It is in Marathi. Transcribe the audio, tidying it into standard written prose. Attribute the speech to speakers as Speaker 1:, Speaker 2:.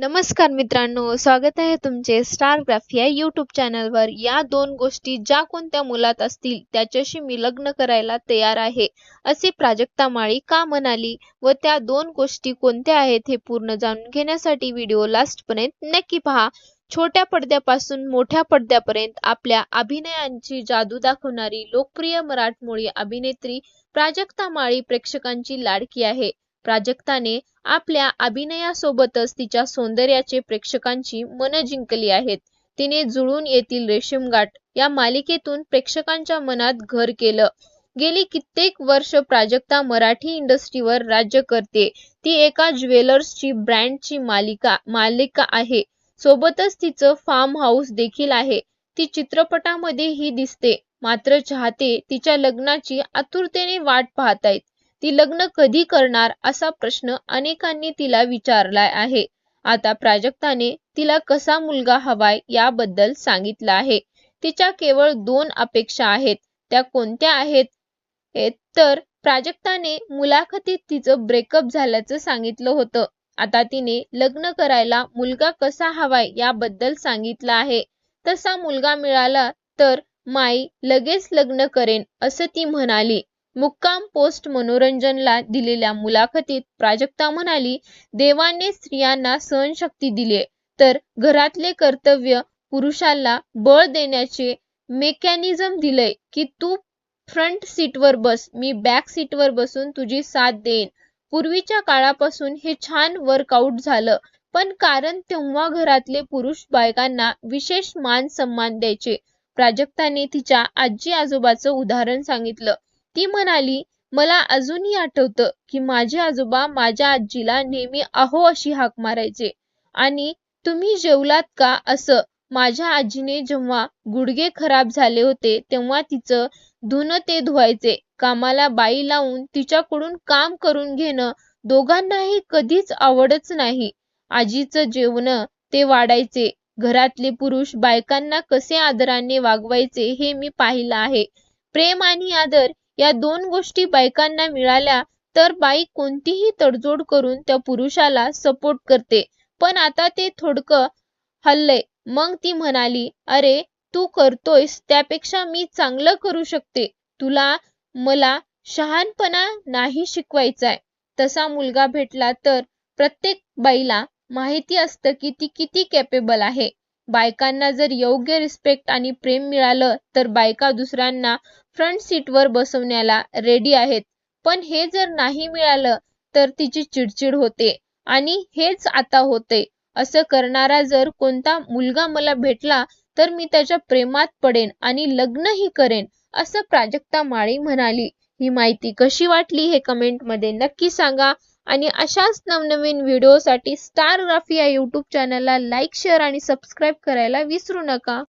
Speaker 1: नमस्कार मित्रांनो, स्वागत आहे तुमचे स्टारग्राफ या यूट्यूब चॅनलवर। या दोन गोष्टी ज्या कोणत्या मुलात असतील त्याच्याशी मी लग्न करायला तयार आहे, असे प्राजक्ता माळी का म्हणाली व त्या दोन गोष्टी कोणत्या आहेत हे पूर्ण जाणून घेण्यासाठी व्हिडिओ लास्टपर्यंत नक्की पहा। छोट्या पडद्यापासून मोठ्या पडद्यापर्यंत आपल्या अभिनयाची जादू दाखवणारी लोकप्रिय मराठमोळी अभिनेत्री प्राजक्ता माळी प्रेक्षकांची लाडकी आहे। प्राजक्ताने आपल्या अभिनयासोबतच तिच्या सौंदर्याचे प्रेक्षकांची मन जिंकली आहेत। तिने जुळून येतील रेशीमगाठ या मालिकेतून प्रेक्षकांच्या मनात घर केलं। गेली कित्येक वर्ष प्राजक्ता मराठी इंडस्ट्रीवर राज्य करते। ती एका ज्वेलर्सची ब्रँडची मालिका आहे। सोबतच तिचं फार्म हाऊस देखील आहे। ती चित्रपटामध्येही दिसते, मात्र चाहते तिच्या लग्नाची आतुरतेने वाट पाहतायत। ती लग्न कधी करणार असा प्रश्न अनेकांनी तिला विचारला आहे। आता प्राजक्ताने तिला कसा मुलगा हवाय याबद्दल सांगितलं आहे। तिच्या केवळ 2 अपेक्षा आहेत। त्या कोणत्या आहेत? तर प्राजक्ताने मुलाखतीत तिचं ब्रेकअप झाल्याचं सांगितलं होतं। आता तिने लग्न करायला मुलगा कसा हवाय याबद्दल सांगितलं आहे। तसा मुलगा मिळाला तर माई लगेच लग्न करेन असं ती म्हणाली। मुक्काम पोस्ट मनोरंजनला दिलेल्या मुलाखतीत प्राजक्ता म्हणाली, देवाने स्त्रियांना सहनशक्ती दिलीये, तर घरातले कर्तव्य पुरुषाला बळ देण्याचे मेकॅनिझम दिलंय की तू फ्रंट सीटवर बस, मी बॅक सीटवर बसून तुझी साथ देईन। पूर्वीच्या काळापासून हे छान वर्कआउट झालं, पण कारण तेव्हा घरातले पुरुष बायकांना विशेष मान सन्मान द्यायचे। प्राजक्ताने तिच्या आजी आजोबाचं उदाहरण सांगितलं। ती म्हणाली, मला अजूनही आठवतं की माझे आजोबा माझ्या आजीला नेहमी अहो अशी हाक मारायचे आणि तुम्ही जेवलात का असं। माझ्या आजीने जेव्हा गुडघे खराब झाले होते तेव्हा तिचं धुणं ते धुवायचे। कामाला बाई लावून तिच्याकडून काम करून घेणं दोघांनाही कधीच आवडच नाही। आजीचं जेवण ते वाढायचे। घरातले पुरुष बायकांना कसे आदराने वागवायचे हे मी पाहिलं आहे। प्रेम आणि आदर या 2 गोष्टी बायकांना मिळाल्या तर बाई कोणतीही तडजोड करून त्या पुरुषाला सपोर्ट करते। पण आता ते थोडकं हललंय। मग ती म्हणाली, अरे तू करतोयस त्यापेक्षा मी चांगलं करू शकते। तुला मला शहाणपणा नाही शिकवायचाय। तसा मुलगा भेटला तर प्रत्येक बाईला माहिती असतं की ती किती कॅपेबल आहे। बायकांना जर योग्य रिस्पेक्ट आणि प्रेम मिळालं तर बायका दुसऱ्यांना फ्रंट सीटवर बसवण्याला रेडी आहेत। पण हे जर नाही मिळालं तर तिची चिडचिड होते आणि हेच आता होते। असं करणारा जर कोणता मुलगा मला भेटला तर मी त्याच्या प्रेमात पडेन आणि लग्नही करेन, असं प्राजक्ता माळी म्हणाली। ही माहिती कशी वाटली हे कमेंटमध्ये नक्की सांगा आणि अशाच नवनवीन व्हिडिओसाठी स्टारग्राफ या यूट्यूब चॅनलला लाईक, शेअर आणि सबस्क्राईब करायला विसरू नका।